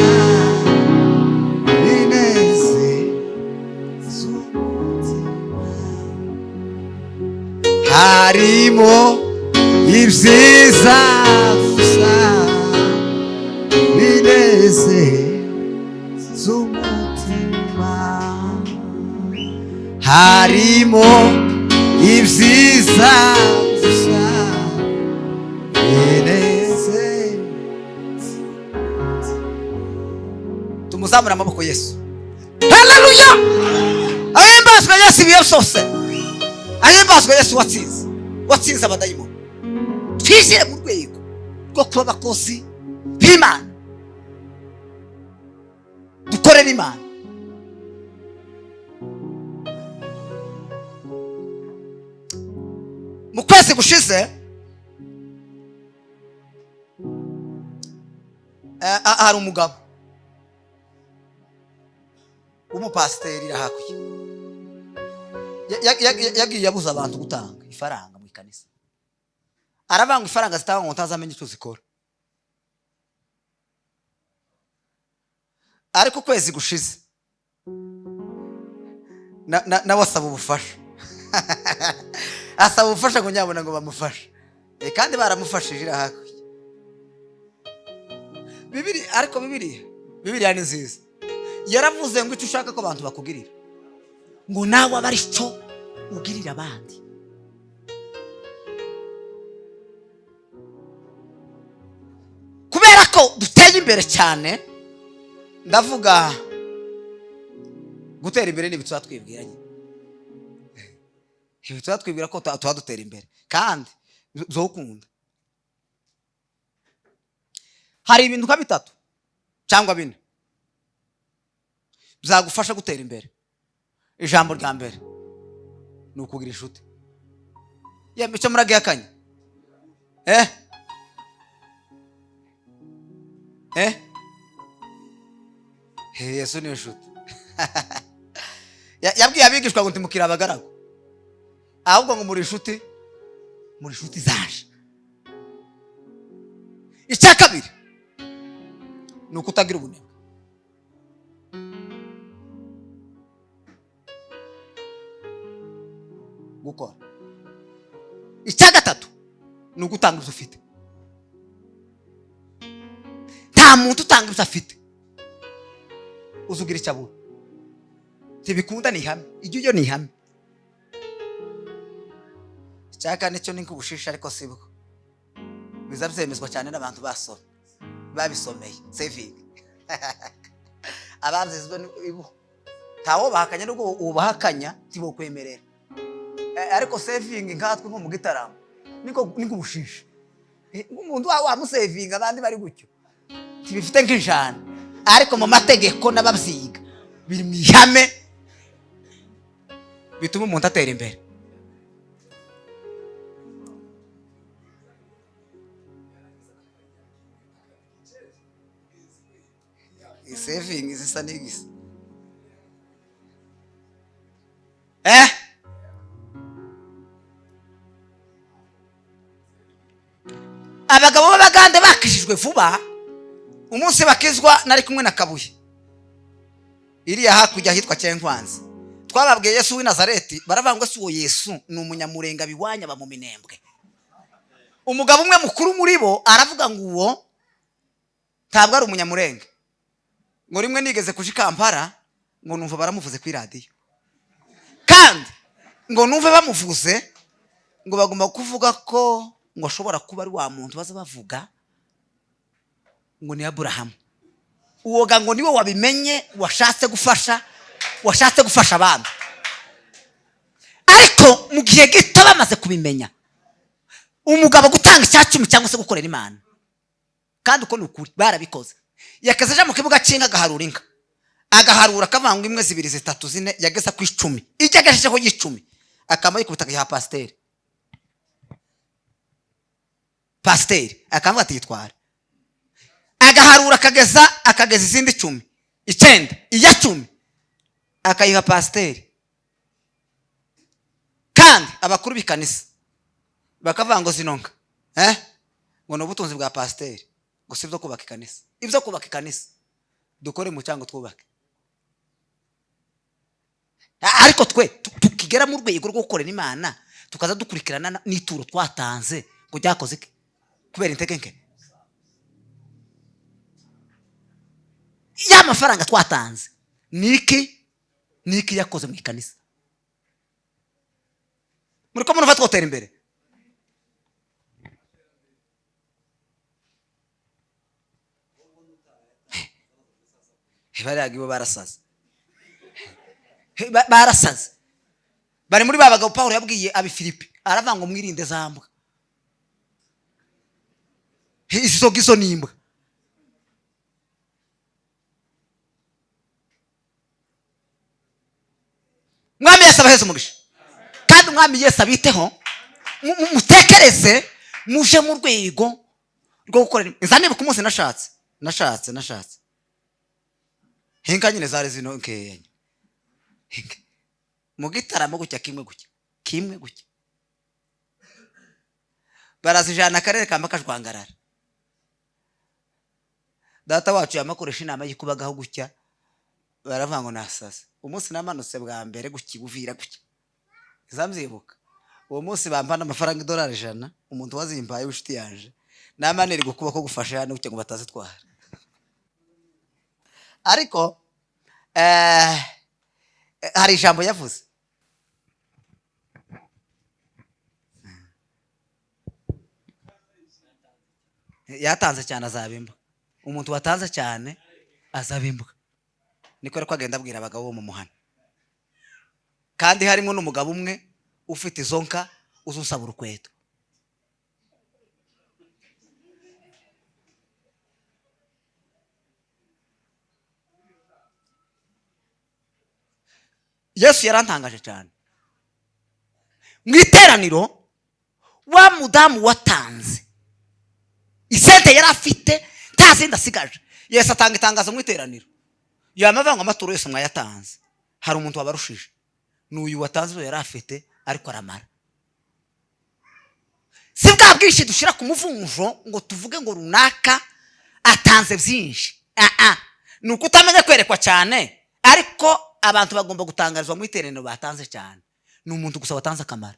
bineze z'umutima. Harimo ibyiza gusa, bineze z'umutima. Harimo ibyiza gusa, bineze. Tumuzamure amaboko Yesu. Haleluya! Ahimbazwe Yesu ibihe byose. Ahimbazwe Yesu watsinze abadayimoni. Twizere mu rwego rwo kuba abakozi b'Imana, dukorera Imana. Mu kwezi gushize hari umugabo w'umupasiteri hakurya yagiye yabuza abantu gutanga ifaranga mu ikanisa. Arabanga ifaranga zitanga ngo ntazamenye icyo zikora. Ariko kwezi gushize nawe asaba ubufasha. Asaba ubufasha ngo nyabona ngo bamufashe, kandi baramufashije hakurya. Bibiliya ni nziza. Yaravuze ngo icyo ushaka ko abantu bakugirira, ngo nawe aba ari cyo ugirira abandi. Kubera ko duteye imbere cyane, ndavuga gutera imbere ni ibituba twibwiranye. Ibituba twibwira ko tuba dutera imbere kandi uzokunda. Hari ibintu nka 3 cyangwa 4 bizagufasha gutera imbere. Ijambo rya mbere ni ukugira inshuti. Icyo muragihakanye? Yesu ni inshuti. Yabwiye abigishwa ngo ntimukira abagaragu, ahubwo ngo muri inshuti zaje. Icya kabiri ni ukutagira ubunebwe. Gukora. Icya gatatu ni ugutanga ibyo ufite. Nta muntu utanga ibyo afite uzugira icyo abura. Tibikunda ni ihame, ijyo ni ihame. Icya kane cyo ni nk'ubushisha, ariko sibwo biza byemezwa cyane n'abantu babisomeye. Saving abanzizwe ibo tawo bahakanya n'ubwo ubahakanya tibo kwemerera. Ariko saving nkatwe nko mu gitaramo niko ubushisha. Umuntu wamusavinga abandi bari gutyo tibifite nk'injana, ariko mu mategeko n'ababyiga biri mu ihame bituma umuntu atera imbere. Saving zisa n'igisa. abagabo b'abagande bakijijwe vuba. Umunsi bakizwa nari kumwe na Kabuye iriya hakurya hitwa Cyenkwanzi. Twababwiye Yesu w'i Nazareti, baravuga ngo si uwo Yesu ni umunyamurenga biwanya ba mu Minembwe. Umugabo umwe mukuru muri bo aravuga ngo uwo ntabwo ari umunyamurenge. Ngo rimwe nigeze kuja Kampala ngo numva baramuvuze kuri radio, kandi ngo numve bamuvuze ngo bagomba kuvuga ko ngo ashobora kuba ari wa muntu baza bavuga ngo ni Aburahamu. Uwoga ngo niwe wabimenye, washatse gufasha abantu. Ariko mu gihe gito bamaze kubimenya, umugabo gutanga icyacumi cyangwa se gukorera Imana, kandi uko ni ukuri barabikoze. Yakaze aja mu kibuga cy'inka agaharura inka, agaharura akavanga imwe 2 3 4 yageza ku 10, icyo agashijeho 10 akama yikubita ya pasiteri akamva ati yitwara, agaharura akageza izindi 10 9 iya 10 akayiha pasiteri. Kandi abakuru b'ikanisa bakavanga ngo zinonka ngo n'ubutunzi bwa pasiteri, ngo sivyo kubaka ikanisa. Ibyo kubaka ikanisa dukore mu cyango twubake, ariko twe tukigera mu rwego rwo gukorera Imana tukaza dukurikirana n'ituro twatanze ngo ryakoze kubera intekenke ya mafaranga twatanze niki yakoze mu ikanisa. Muri ko muva twotera imbere. Baragibo barasaze bari muri babagabo Paulo yabwiye abi Filipi, aravuga ngo mwirinde zambwa. Izo nimbwa. Mwami Yesu abaheze umugisha, kandi Mwami Yesu abiteho, mutekereze muje mu rwego rwo gukorera. Nzanibuka umunsi nashatse hinka nyine zari zino nkenya mu gitaramo gutya kimwe gutya barazijana akarere kamba kajwangarara. Data wacu yamakoresha inama yikubagaho gutya, baravuga ngo nasase. Umunsi namanutse bwa mbere gukibuvira gutya, izamzibuka uwo munsi bampana amafaranga $100, umuntu wazimbaye w'inshuti yanje namaneri gukuba ko gufasha hano gutya ngo batazitwara. Ariko hari ijambo yavuze, yatanze cyane azabimba. Umuntu watanze cyane azabimba. Niko rero kwagenda abwira abagabo bo mu muhana, kandi harimo n'umugabo umwe ufite izo nka uzusaba urukweto. Yesu yarantangaje cyane. Mu iteraniro wa mudamu watanze isente yari afite nta zindi asigaje, Yesu atanga itangazo mu iteraniro, yamavanga amaturo yose mwayatanze, hari umuntu wabarushije, n'uyu watanze yari afite ariko aramara. Si bwa bwinshi dushira ku muvunjo ngo tuvuge ngo runaka atanze byinshi. Nuko utamenya kwerekwa cyane, ariko abantu bagomba gutangarizwa mu iteraniro batanze cyane. Ni umuntu gusa watanze akamara.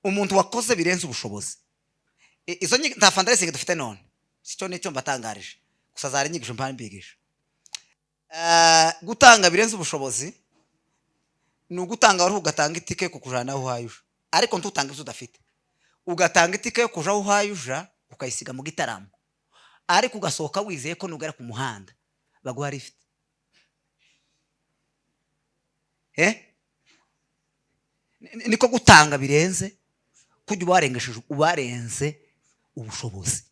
Umuntu wakoze birenze ubushobozi. Izo nta fundraising dufite none, sicyo nicyo mbatangarije gusa zari nyigisho mpambigisha. Gutanga birenze ubushobozi ni ugutanga wari ugatanga itike ku kujana aho hayuje, ariko ntutanga ibyo udafite. Ugatanga itike yo kuja aho hayuja ukayisiga mu gitaramo, ariko ugasohoka wizeye ko nugera ku muhanda baguha lift. Niko gutanga birenze kujya ubarenze ubushobozi.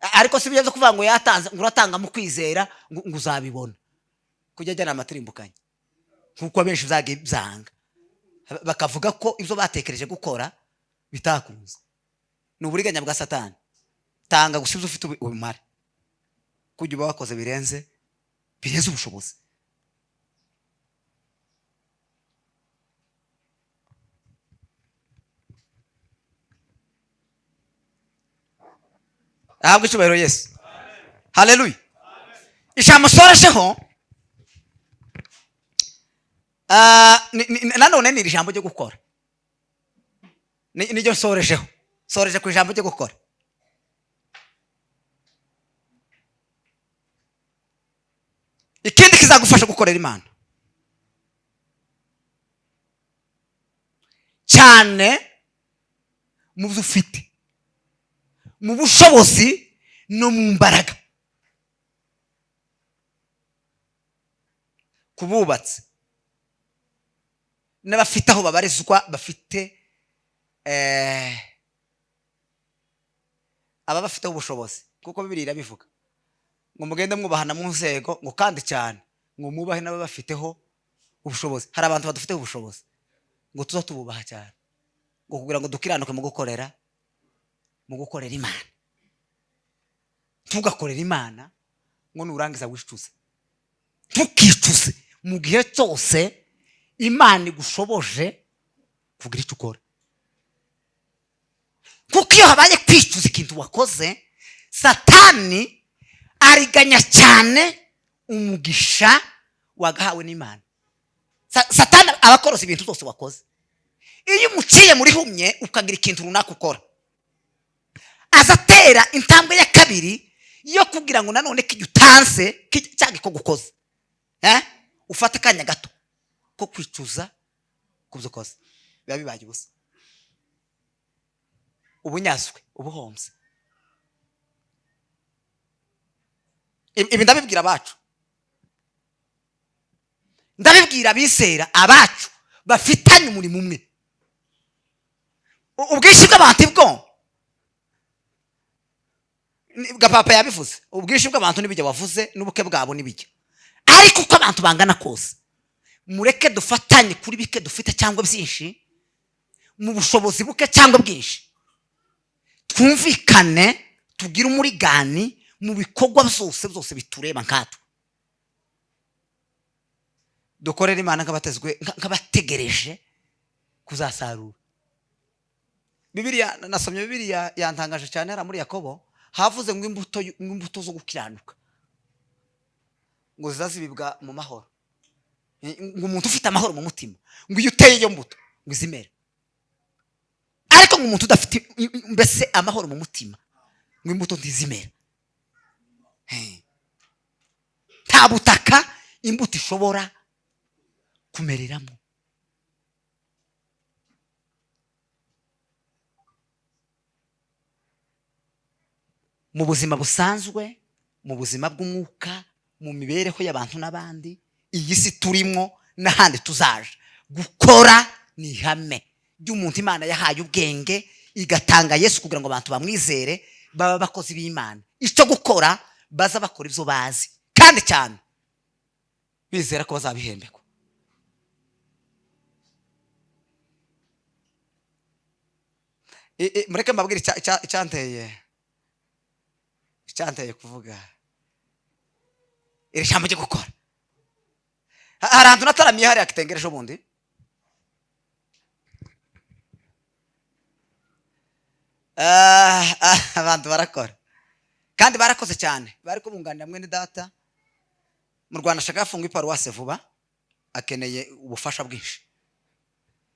Ariko si byo kuvuga ngo yatanze ngo uratanga mu kwizera ngo uzabibona kujya jyana amatirimbukanye, nkuko benshi byanga bakavuga ko ibyo batekereje gukora bitakunze. Ni uburiganya bwa Satani. Tanga gusiza ufite ubumare kujya bakoze birenze ubushobozi. ahabwe icyubahiro Yesu. Haleluya. Ijambo soresheho nanone ni ijambo ryo gukora. Niryo soresheho. Soreje ku ijambo ryo gukora. Ikindi kizagufasha gukorera Imana cyane mu byo ufite, mu bushobozi no mu mbaraga. Kububatse n'abafite aho babarizwa, bafite aba bafiteho ubushobozi, kuko Bibiliya irabivuga ngo mugende mwubahana mu nzego, ngo kandi cyane ngo mwubahe n'aba bafiteho ubushobozi. Hari abantu badufiteho ubushobozi ngo tuzo tububaha cyane, ngo kugira ngo dukiranuke mu gukorera Imana. Tugakorera Imana ngo nurangiza wicuze, ntukicuze mu gihe cyose Imana igushoboje kugira icyo ukora. Kuko iyo habaye kwicuza ikintu wakoze, Satani ariganya cyane umugisha wagahawe n'Imana. Satani abakoroza ibintu byose wakoze. Iyo umuciye muri humye ukagira ikintu runaka ukora, azatera intambwe ya kabiri yo kugira ngo nanone kijye utanse cyangwa ko gukoza, ufata akanya gato ko kwicuza kubyo ukoze, biba bibaye ubusa, ubunyazwe, ubuhombye. Ibi ndabibwira abacu, ndabibwira abizera abacu bafitanye umurimo umwe. Ubwinshi bw'abantu bwo papa yabivuze, ubwinshi bw'abantu n'ibijya wavuze n'ubuke bwabo n'ibijya, ariko uko abantu bangana kose mureke dufatanye kuri bike dufite cyangwa byinshi, mu bushobozi buke cyangwa bwinshi, twumvikane, tugire umurigani mu bikorwa byose bitureba nkatwe. Dukorera Imana nk'abategereje kuzasarura. Bibiliya, nasomye Bibiliya yantangaje cyane, hari muri Yakobo havuze ngo imbuto zo gukiranuka ngo zizazibibwa mu mahoro. Ngo umuntu ufite amahoro mu mutima, ngo iyo uteye iyo mbuto ngo izimere. Ariko ngo umuntu udafite mbese amahoro mu mutima, ngo imbuto ntizimera. Nta butaka imbuto ishobora kumereramo. Mu buzima busanzwe, mu buzima bw'umwuka, mu mibereho y'abantu n'abandi, iyi si turimo n'ahandi tuzaje, gukora ni ihame ry'umuntu Imana yahaye ubwenge, igatanga Yesu kugira ngo abantu bamwizere, baba bakozi b'Imana. Icyo gukora, baza bakora ibyo bazi, kandi cyane bizera ko bazabihembekwa. Mureke mbabwire icyanteye kuvuga iri jambo ryo gukora. Hari ahantu nataramiye hariya Kitengera ejo bundi, abantu barakora kandi barakoze cyane, bari kubunganira mwene data mu Rwanda. Ashaka afunga iparuwase vuba, akeneye ubufasha bwinshi.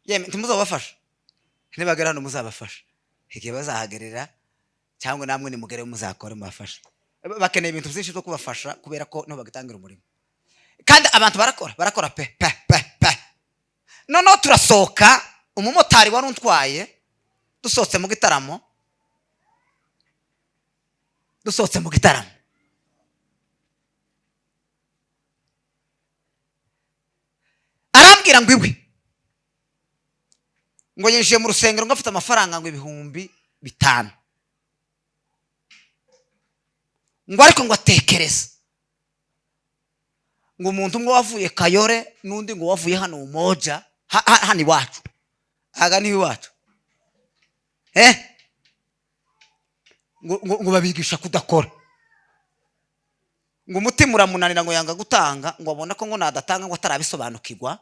Yemwe ntimuzabafasha, ntibagera hano muzabafasha, igihe bazahagerera cyangwa namwe nimugere muzakore mubafasha. Bakeneye ibintu byinshi byo kubafasha kubera ko niho bagatangira umurimo. Kandi abantu barakora pe. Noneho turasohoka, umumotari wari untwaye, dusohotse mu gitaramo, arambwira ngo iwe ngo yinjiye mu rusengero ngo afite amafaranga ngo 5,000, ngo ariko ngo atekereza ngo umuntu umwe wavuye Kayore n'undi ngo wavuye hano Umoja, hano iwacu, aga ni iwacu, ngo babigisha kudakora, ngo umutima uramunanira, ngo yanga gutanga, ngo abona ko ngo nadatanga ngo atarabisobanukirwa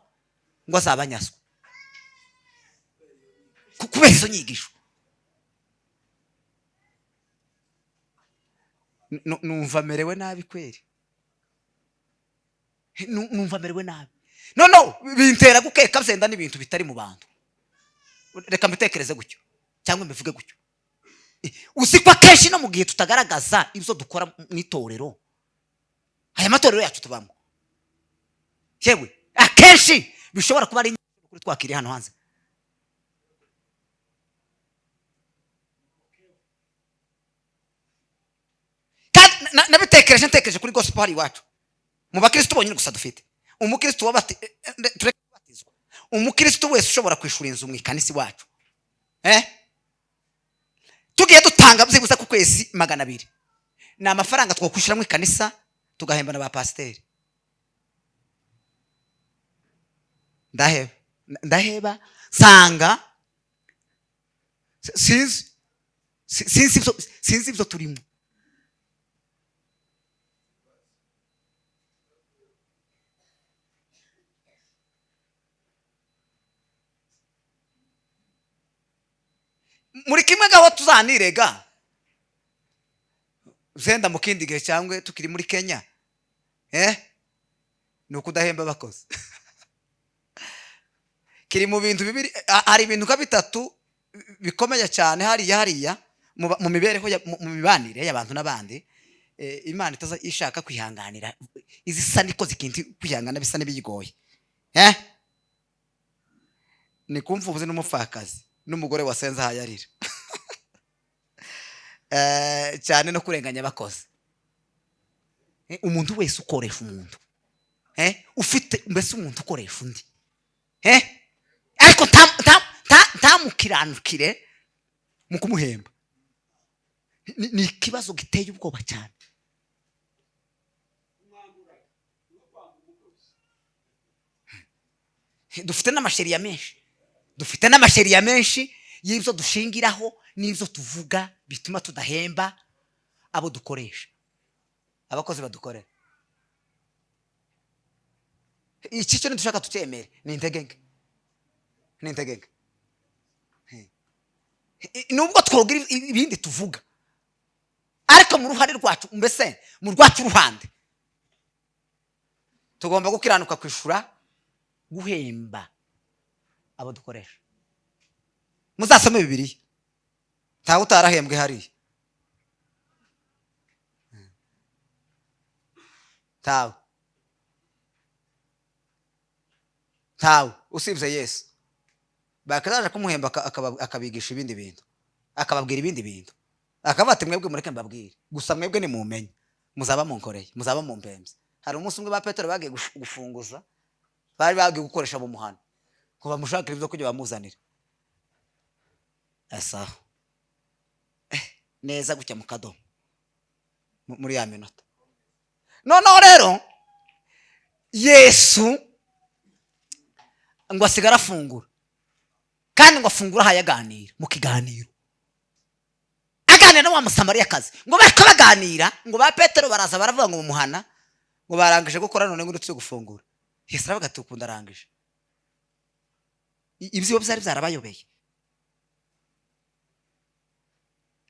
ngo azabanyazwa kubera izo nyigisho. numva merewe nabi kweri, numva merewe nabi. No bintera gukeka byenda n'ibintu bitari mu bantu. Reka mbitekereze gutyo cyangwa mbivuge gutyo. Uzi ko akenshi no mu gihe tutagaragaza ibyo dukora mu itorero, aya matorero yacu tubamo, yewe akenshi bishobora kuba ari kuri twakiriye hano hanze. Nabitekereje kuri gospel hari iwacu mu bakristo bonyine gusa dufite. Umukristo batizwa, umukristo wese ushobora kwishura inzu mu ikanisa iwacu, tugiye dutanga byibuze ku kwezi 200, ni amafaranga twakwishyura mu ikanisa tugahemba na ba pasiteri. Ndaheba sanga sinzi ibyo turimo. Muri kimwe gaho tuzanirega zenda mu kindi gihe cyangwa tukiri muri Kenya, ni ukudahemba abakozi. Kiri mu bintu bibiri, hari ibintu nka bitatu bikomeye cyane hariya mu mibereho mu mibanire y'abantu n'abandi. Imana itaza ishaka kwihanganira izisa niko zikinti kwihangana bisa n'ibigoye. Ni kumva ubuze n'umupfakazi n'umugore wasenze hayarira cyane no kurenganya abakozi. Umuntu wese ukoresha umuntu, ufite mbese umuntu ukoresha undi, ariko ntamukiranukire mu kumuhemba, ni ikibazo giteye ubwoba cyane. Dufite n'amasheriya menshi y'ibyo dushingiraho n'ibyo tuvuga bituma tudahemba abo dukoresha, abakozi badukorera. Iki cyo ndushaka tucemere ni integenge. Nubwo twogira ibindi tuvuga, ariko mu ruhare rwacu, mbese mu rwacu ruhande, tugomba gukiranuka kwishura guhemba abo dukoresha. Muzasome Bibiliya, ntawe utarahembwe hariya, tawe usibye Yesu. Bakazaje kumuhemba akabigisha ibindi bintu, akababwira ibindi bintu, akabati mwebwe mureke mbabwire gusa, mwebwe ni mumenye, muzaba munkoreye, muzaba mumpembye. Hari umunsi umwe ba Petero bagiye gufunguza, bari bagiye gukoresha mu muhanda ngo bamushakire ibyo kujya bamuzanira. Asa neza gutya mu kadomo muri ya minota. Noneho rero Yesu ngo asigara afungura, kandi ngo afungura hayaganira mu kiganiro, aganira wa Musamariyakazi. Ngo bariko baganira, ngo ba Petero baraza baravuga ngo mumuhana, ngo barangije gukora none ngo ndutse gufungura. Yesu aravuga ati ukunda arangije. Ibyo byari byarabayobeye,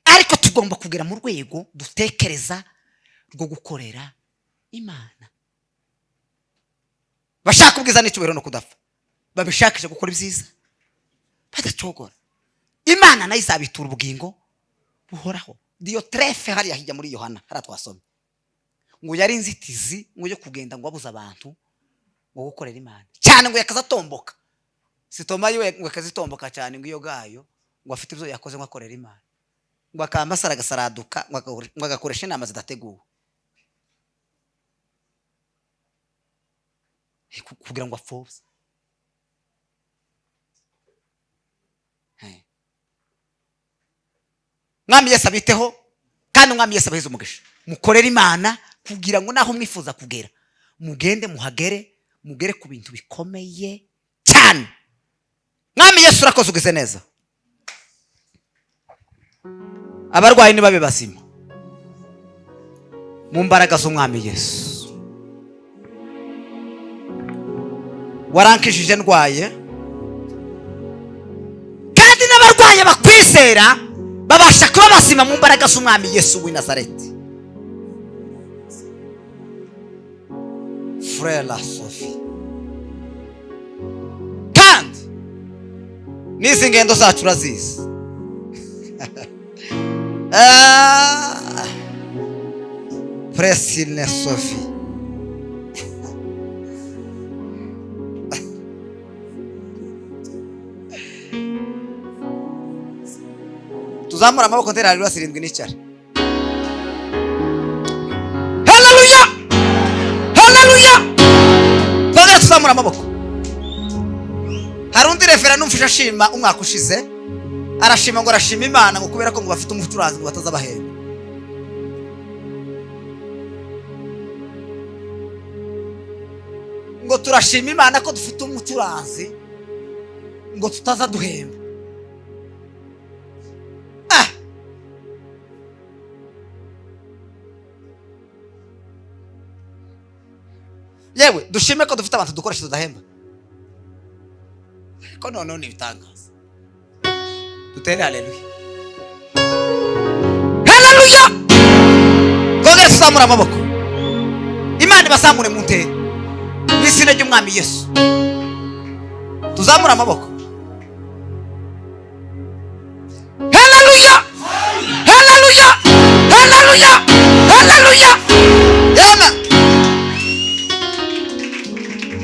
ariko tugomba kugera mu rwego dutekereza rwo gukorera Imana. Bashaka ubwiza n'icyubahiro no kudapfa, babishakije gukora ibyiza badacogora. Imana nayo izabitura ubugingo buhoraho. Diyotrefe hariya hijya muri Yohana haratwasomye ngo yari inzitizi ngo yo kugenda ngo abuza abantu ngo gukorera Imana cyane, ngo yakazatomboka. Sitoma yiwe ngo akazitomboka cyane, ngo iyo gayo ngo afite ibyo yakoze ngo akorera Imana, ngo akambasara gasaraduka, ngo agakoresha inama zidateguwe kugira ngo apfobye. Mwami Yesu abiteho, kandi Mwami Yesu abahize umugisha. Mukorera Imana kugira ngo naho mwifuza kugera mugende muhagere, mugere ku bintu bikomeye cyane. Mwami Yesu urakoze ugize neza. Abarwayi nibabe basima mu mbaraga z'Umwami Yesu. Warankishije ndwaye, kandi n'abarwaye bakwizera babasha kuba basima mu mbaraga z'Umwami Yesu w'i Nazareti. Frela Sophie. Kandi n'izi ngendo zacu urazizi. Presine Sophie. Tuzamura amaboko ntera haleluya 7 n'icari. Haleluya! Haleluya! Twongere tuzamura amaboko. Hari undi refera numfisha ashima umwaka ushize. Arashima ngo arashima Imana ngo kubera ko ngo bafite umucuranzi ngo batazabahemba. Ngo turashima Imana ko dufite umucuranzi ngo tutazaduhemba. Yewe dushime ko dufite abantu dukoresha tudahemba. Ko none nibitangaza. Dutere haleluya. Haleluya! Twongere tuzamura amaboko. Imana ibazamure mu ntera. Mu izina ry'Umwami Yesu. Tuzamura amaboko.